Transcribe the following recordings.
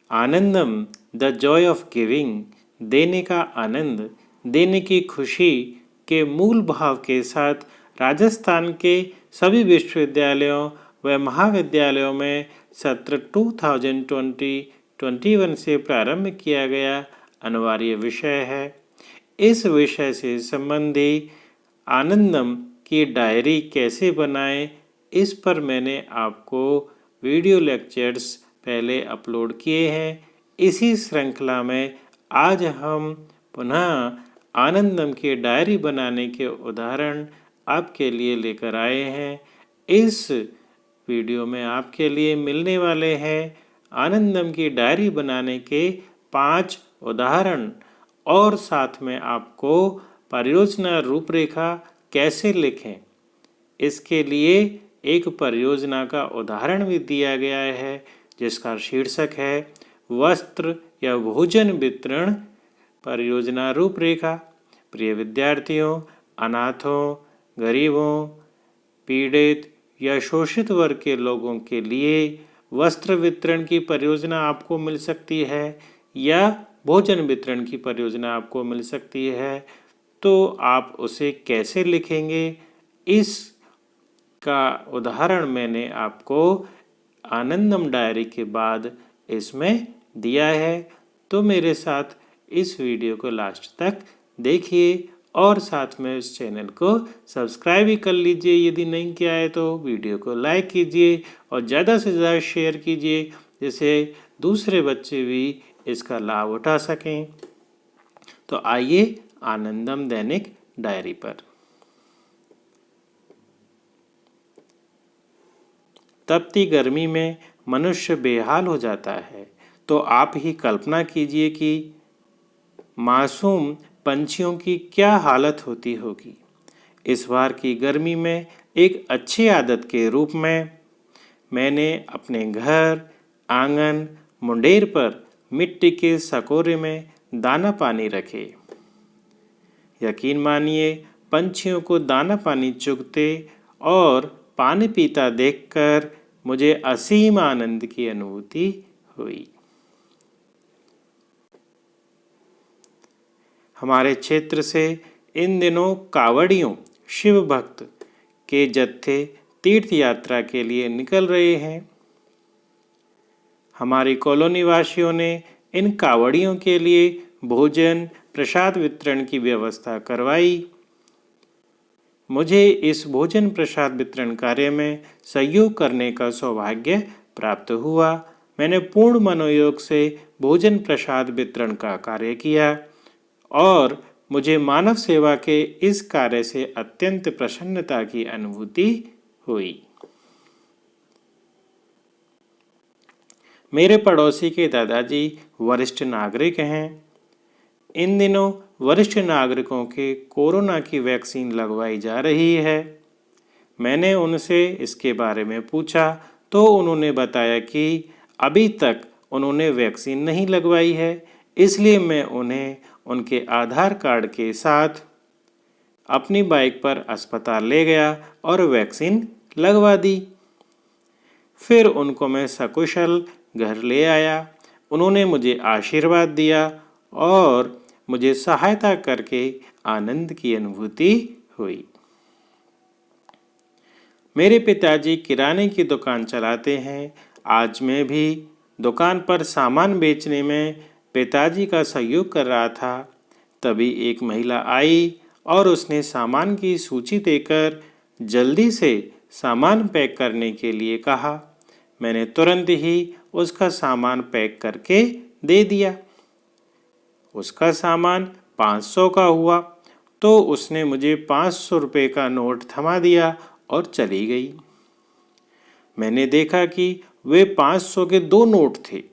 Anandam the Joy of giving, देने का आनंद, देने की खुशी के मूल भाव के साथ राजस्थान के सभी विश्वविद्यालयों व महाविद्यालयों में सत्र 2020-21 से प्रारंभ किया गया अनिवार्य विषय है। इस विषय से संबंधी आनंदम की डायरी कैसे बनाएं, इस पर मैंने आपको वीडियो लेक्चर्स पहले अपलोड किए हैं। इसी श्रृंखला में आज हम पुनः आनंदम की डायरी बनाने के उदाहरण आपके लिए लेकर आए हैं। इस वीडियो में आपके लिए मिलने वाले हैं आनंदम की डायरी बनाने के 5 उदाहरण और साथ में आपको परियोजना रूपरेखा कैसे लिखें, इसके लिए एक परियोजना का उदाहरण भी दिया गया है जिसका शीर्षक है वस्त्र या भोजन वितरण परियोजना रूपरेखा। प्रिय विद्यार्थियों, अनाथों, गरीबों, पीड़ित या शोषित वर्ग के लोगों के लिए वस्त्र वितरण की परियोजना आपको मिल सकती है या भोजन वितरण की परियोजना आपको मिल सकती है, तो आप उसे कैसे लिखेंगे, इस का उदाहरण मैंने आपको आनंदम डायरी के बाद इसमें दिया है। तो मेरे साथ इस वीडियो को लास्ट तक देखिए और साथ में इस चैनल को सब्सक्राइब भी कर लीजिए यदि नहीं किया है तो। वीडियो को लाइक कीजिए और ज़्यादा से ज़्यादा शेयर कीजिए जिससे दूसरे बच्चे भी इसका लाभ उठा सकें। तो आइए आनंदम दैनिक डायरी पर। तपती गर्मी में मनुष्य बेहाल हो जाता है, तो आप ही कल्पना कीजिए कि मासूम पंछियों की क्या हालत होती होगी। इस बार की गर्मी में एक अच्छी आदत के रूप में मैंने अपने घर, आंगन, मुंडेर पर मिट्टी के सकोरे में दाना पानी रखे। यकीन मानिए, पंछियों को दाना पानी चुगते और पानी पीता देखकर मुझे असीम आनंद की अनुभूति हुई। हमारे क्षेत्र से इन दिनों कावड़ियों शिव भक्त के जत्थे तीर्थ यात्रा के लिए निकल रहे हैं। हमारी कॉलोनी वासियों ने इन कावड़ियों के लिए भोजन प्रसाद वितरण की व्यवस्था करवाई। मुझे इस भोजन प्रसाद वितरण कार्य में सहयोग करने का सौभाग्य प्राप्त हुआ। मैंने पूर्ण मनोयोग से भोजन प्रसाद वितरण का कार्य किया और मुझे मानव सेवा के इस कार्य से अत्यंत प्रसन्नता की अनुभूति हुई। मेरे पड़ोसी के दादाजी वरिष्ठ नागरिक हैं। इन दिनों वरिष्ठ नागरिकों के कोरोना की वैक्सीन लगवाई जा रही है। मैंने उनसे इसके बारे में पूछा तो उन्होंने बताया कि अभी तक उन्होंने वैक्सीन नहीं लगवाई है, इसलिए मैं उन्हें उनके आधार कार्ड के साथ अपनी बाइक पर अस्पताल ले गया और वैक्सीन लगवा दी। फिर उनको मैं सकुशल घर ले आया। उन्होंने मुझे आशीर्वाद दिया और मुझे सहायता करके आनंद की अनुभूति हुई। मेरे पिताजी किराने की दुकान चलाते हैं। आज मैं भी दुकान पर सामान बेचने में पिताजी का सहयोग कर रहा था। तभी एक महिला आई और उसने सामान की सूची देकर जल्दी से सामान पैक करने के लिए कहा। मैंने तुरंत ही उसका सामान पैक करके दे दिया। उसका सामान 500 का हुआ तो उसने मुझे 500 रुपये का नोट थमा दिया और चली गई। मैंने देखा कि वे 500 के 2 नोट थे।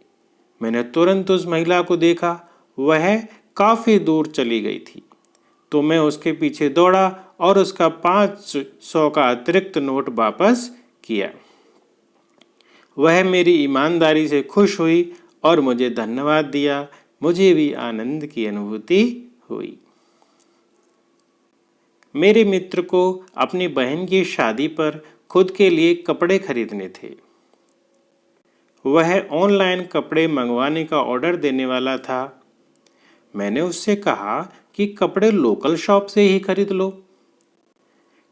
मैंने तुरंत उस महिला को देखा, वह काफ़ी दूर चली गई थी। तो मैं उसके पीछे दौड़ा और उसका 500 का अतिरिक्त नोट वापस किया। वह मेरी ईमानदारी से खुश हुई और मुझे धन्यवाद दिया। मुझे भी आनंद की अनुभूति हुई। मेरे मित्र को अपनी बहन की शादी पर खुद के लिए कपड़े खरीदने थे। वह ऑनलाइन कपड़े मंगवाने का ऑर्डर देने वाला था। मैंने उससे कहा कि कपड़े लोकल शॉप से ही खरीद लो।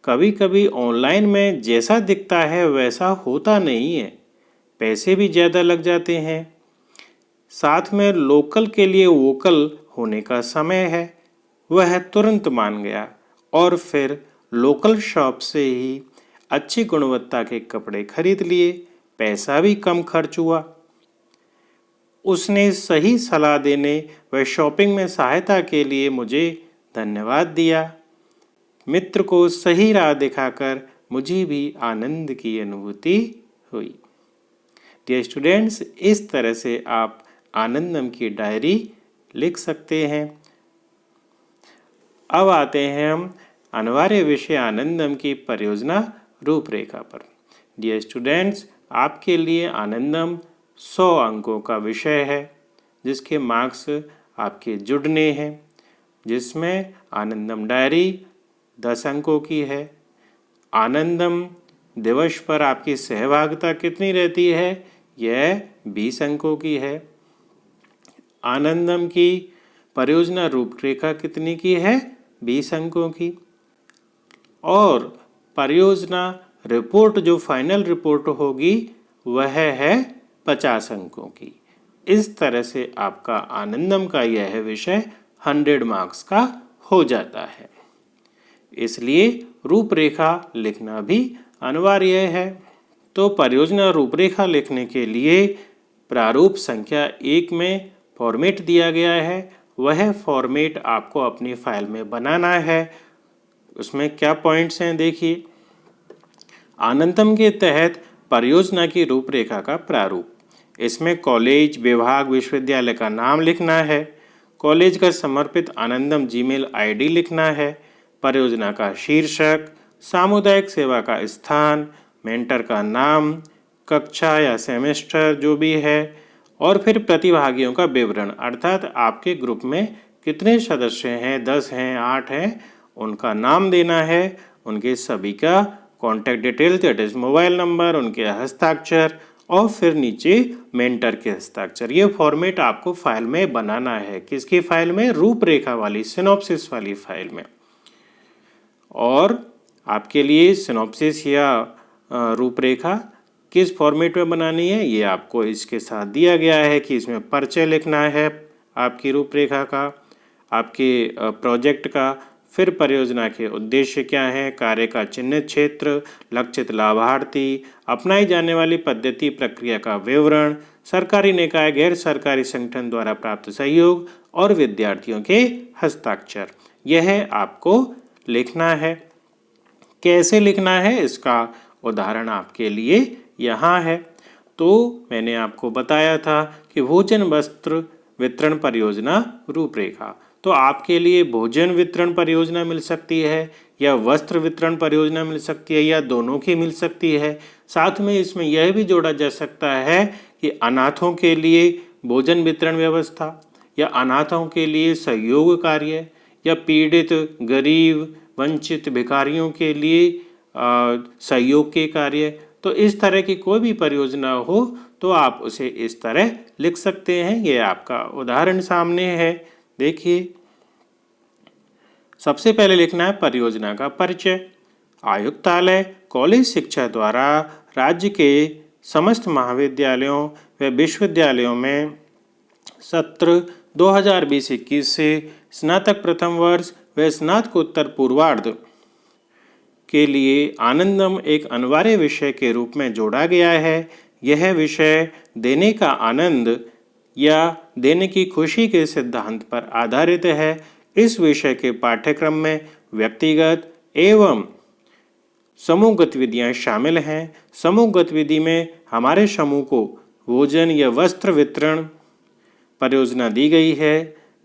कभी कभी ऑनलाइन में जैसा दिखता है वैसा होता नहीं है, पैसे भी ज़्यादा लग जाते हैं। साथ में लोकल के लिए वोकल होने का समय है। वह तुरंत मान गया और फिर लोकल शॉप से ही अच्छी गुणवत्ता के कपड़े खरीद लिए। पैसा भी कम खर्च हुआ। उसने सही सलाह देने व शॉपिंग में सहायता के लिए मुझे धन्यवाद दिया। मित्र को सही राह दिखाकर मुझे भी आनंद की अनुभूति हुई। डियर स्टूडेंट्स, इस तरह से आप आनंदम की डायरी लिख सकते हैं। अब आते हैं हम अनिवार्य विषय आनंदम की परियोजना रूपरेखा पर। डियर स्टूडेंट्स, आपके लिए आनंदम 100 अंकों का विषय है, जिसके मार्क्स आपके जुड़ने हैं, जिसमें आनंदम डायरी 10 अंकों की है। आनंदम दिवस पर आपकी सहभागिता कितनी रहती है? यह 20 अंकों की है। आनंदम की परियोजना रूपरेखा कितनी की है? 20 अंकों की। और परियोजना रिपोर्ट जो फाइनल रिपोर्ट होगी वह है 50 अंकों की। इस तरह से आपका आनंदम का यह विषय 100 मार्क्स का हो जाता है। इसलिए रूपरेखा लिखना भी अनिवार्य है। तो परियोजना रूपरेखा लिखने के लिए प्रारूप संख्या 1 में फॉर्मेट दिया गया है। वह फॉर्मेट आपको अपनी फाइल में बनाना है। उसमें क्या पॉइंट्स हैं देखिए। आनंदम के तहत परियोजना की रूपरेखा का प्रारूप। इसमें कॉलेज, विभाग, विश्वविद्यालय का नाम लिखना है। कॉलेज का समर्पित आनंदम जीमेल आईडी लिखना है। परियोजना का शीर्षक, सामुदायिक सेवा का स्थान, मेंटर का नाम, कक्षा या सेमेस्टर जो भी है, और फिर प्रतिभागियों का विवरण, अर्थात आपके ग्रुप में कितने सदस्य हैं, 10 हैं, 8 हैं, उनका नाम देना है। उनके सभी का contact detail, that is mobile number, उनके हस्ताक्षर और फिर नीचे मेंटर के हस्ताक्षर। ये फॉर्मेट आपको फाइल में बनाना है। किसकी फाइल में? रूपरेखा वाली, सिनॉप्सिस वाली फाइल में। और आपके लिए सिनॉप्सिस या रूपरेखा किस फॉर्मेट में बनानी है ये आपको इसके साथ दिया गया है कि इसमें परिचय लिखना है आपकी रूपरेखा का, आपके प्रोजेक्ट का, फिर परियोजना के उद्देश्य क्या हैं, कार्य का चिन्हित क्षेत्र, लक्षित लाभार्थी, अपनाई जाने वाली पद्धति प्रक्रिया का विवरण, सरकारी निकाय गैर सरकारी संगठन द्वारा प्राप्त सहयोग और विद्यार्थियों के हस्ताक्षर। यह आपको लिखना है। कैसे लिखना है इसका उदाहरण आपके लिए यहाँ है। तो मैंने आपको बताया था कि भोजन वस्त्र वितरण परियोजना रूपरेखा। तो आपके लिए भोजन वितरण परियोजना मिल सकती है या वस्त्र वितरण परियोजना मिल सकती है या दोनों की मिल सकती है। साथ में इसमें यह भी जोड़ा जा सकता है कि अनाथों के लिए भोजन वितरण व्यवस्था या अनाथों के लिए सहयोग कार्य या पीड़ित, गरीब, वंचित भिखारियों के लिए सहयोग के कार्य। तो इस तरह की कोई भी परियोजना हो तो आप उसे इस तरह लिख सकते हैं। ये आपका उदाहरण सामने है, देखिए। सबसे पहले लिखना है परियोजना का परिचय। आयुक्तालय कॉलेज शिक्षा द्वारा राज्य के समस्त महाविद्यालयों व विश्वविद्यालयों में सत्र 2020-21 से स्नातक प्रथम वर्ष व स्नातकोत्तर पूर्वार्ध के लिए आनंदम एक अनिवार्य विषय के रूप में जोड़ा गया है। यह विषय देने का आनंद या देने की खुशी के सिद्धांत पर आधारित है। इस विषय के पाठ्यक्रम में व्यक्तिगत एवं समूह गतिविधियाँ शामिल हैं। समूह गतिविधि में हमारे समूह को भोजन या वस्त्र वितरण परियोजना दी गई है।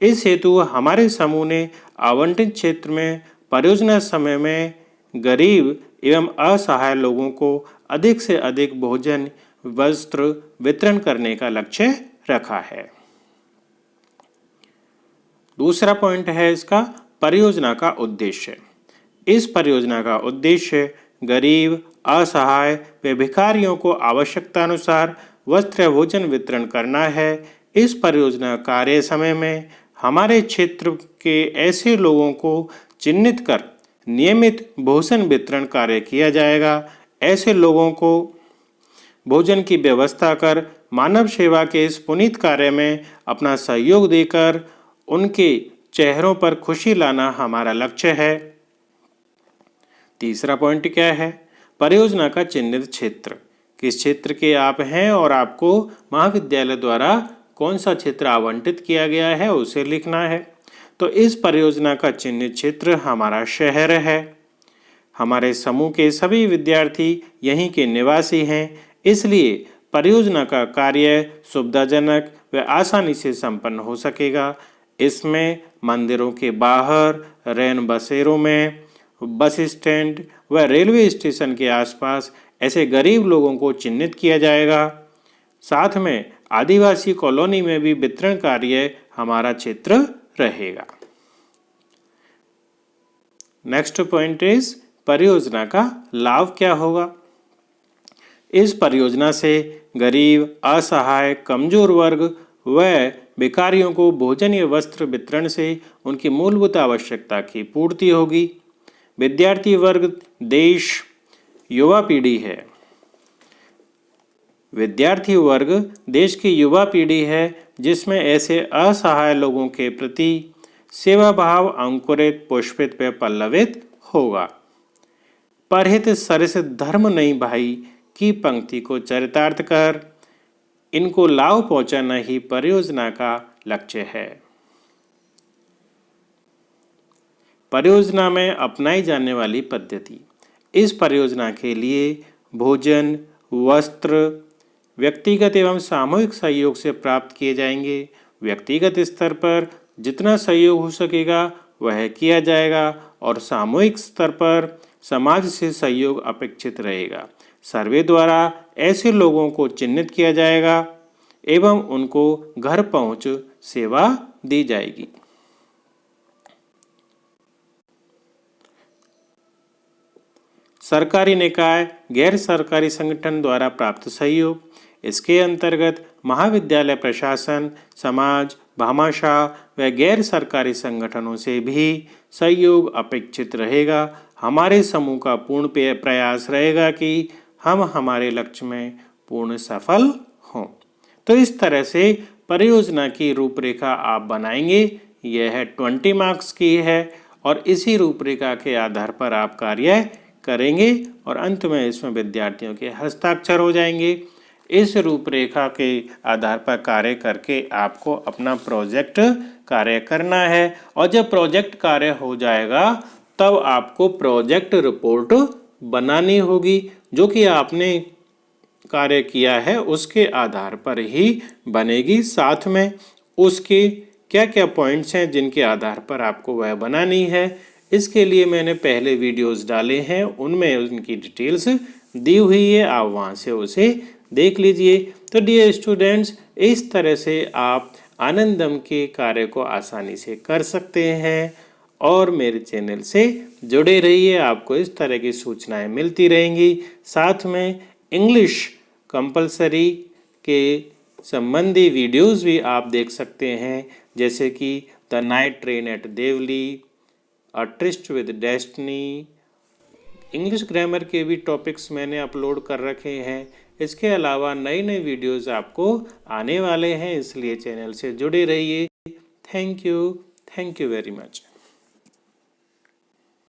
इस हेतु हमारे समूह ने आवंटित क्षेत्र में परियोजना समय में गरीब एवं असहाय लोगों को अधिक से अधिक भोजन वस्त्र वितरण करने का लक्ष्य रखा है। दूसरा पॉइंट है इसका परियोजना का उद्देश्य। इस परियोजना का उद्देश्य गरीब, असहाय व भिखारियों को आवश्यकता अनुसार वस्त्र या भोजन वितरण करना है। इस परियोजना कार्य समय में हमारे क्षेत्र के ऐसे लोगों को चिन्हित कर नियमित भोजन वितरण कार्य किया जाएगा। ऐसे लोगों को भोजन की व्यवस्था कर मानव सेवा के इस पुनीत कार्य में अपना सहयोग देकर उनके चेहरों पर खुशी लाना हमारा लक्ष्य है। तीसरा पॉइंट क्या है? परियोजना का चिन्हित क्षेत्र। किस क्षेत्र के आप हैं और आपको महाविद्यालय द्वारा कौन सा क्षेत्र आवंटित किया गया है उसे लिखना है। तो इस परियोजना का चिन्हित क्षेत्र हमारा शहर है। हमारे समूह के सभी विद्यार्थी यहीं के निवासी हैं, इसलिए परियोजना का कार्य सुविधाजनक व आसानी से संपन्न हो सकेगा। इसमें मंदिरों के बाहर, रैन बसेरों में, बस स्टैंड व रेलवे स्टेशन के आसपास ऐसे गरीब लोगों को चिन्हित किया जाएगा। साथ में आदिवासी कॉलोनी में भी वितरण कार्य हमारा क्षेत्र रहेगा। नेक्स्ट पॉइंट इज परियोजना का लाभ क्या होगा? इस परियोजना से गरीब, असहाय, कमजोर वर्ग व भिखारियों को भोजन या वस्त्र वितरण से उनकी मूलभूत आवश्यकता की पूर्ति होगी। विद्यार्थी वर्ग देश युवा पीढ़ी है। विद्यार्थी वर्ग देश की युवा पीढ़ी है जिसमें ऐसे असहाय लोगों के प्रति सेवा भाव अंकुरित, पुष्पित व पल्लवित होगा। परहित सरिस धर्म नहीं भाई की पंक्ति को चरितार्थ कर इनको लाभ पहुंचाना ही परियोजना का लक्ष्य है। परियोजना में अपनाई जाने वाली पद्धति। इस परियोजना के लिए भोजन, वस्त्र व्यक्तिगत एवं सामूहिक सहयोग से प्राप्त किए जाएंगे। व्यक्तिगत स्तर पर जितना सहयोग हो सकेगा वह किया जाएगा और सामूहिक स्तर पर समाज से सहयोग अपेक्षित रहेगा। सर्वे द्वारा ऐसे लोगों को चिन्हित किया जाएगा एवं उनको घर पहुंच सेवा दी जाएगी। सरकारी निकाय, गैर सरकारी संगठन द्वारा प्राप्त सहयोग। इसके अंतर्गत महाविद्यालय प्रशासन, समाज, भामाशाह व गैर सरकारी संगठनों से भी सहयोग अपेक्षित रहेगा। हमारे समूह का पूर्ण प्रयास रहेगा कि हम हमारे लक्ष्य में पूर्ण सफल हों। तो इस तरह से परियोजना की रूपरेखा आप बनाएंगे। यह 20 मार्क्स की है और इसी रूपरेखा के आधार पर आप कार्य करेंगे और अंत में इसमें विद्यार्थियों के हस्ताक्षर हो जाएंगे। इस रूपरेखा के आधार पर कार्य करके आपको अपना प्रोजेक्ट कार्य करना है और जब प्रोजेक्ट कार्य हो जाएगा तब आपको प्रोजेक्ट रिपोर्ट बनानी होगी, जो कि आपने कार्य किया है उसके आधार पर ही बनेगी। साथ में उसके क्या क्या पॉइंट्स हैं जिनके आधार पर आपको वह बनानी है, इसके लिए मैंने पहले वीडियोस डाले हैं, उनमें उनकी डिटेल्स दी हुई है, आप वहां से उसे देख लीजिए। तो डियर स्टूडेंट्स, इस तरह से आप आनंदम के कार्य को आसानी से कर सकते हैं और मेरे चैनल से जुड़े रहिए, आपको इस तरह की सूचनाएं मिलती रहेंगी। साथ में इंग्लिश कंपलसरी के संबंधी वीडियोस भी आप देख सकते हैं, जैसे कि the night train at Deoli, a tryst with destiny. English grammar के भी टॉपिक्स मैंने अपलोड कर रखे हैं। इसके अलावा नए नए वीडियोस आपको आने वाले हैं, इसलिए चैनल से जुड़े रहिए। Thank you very much.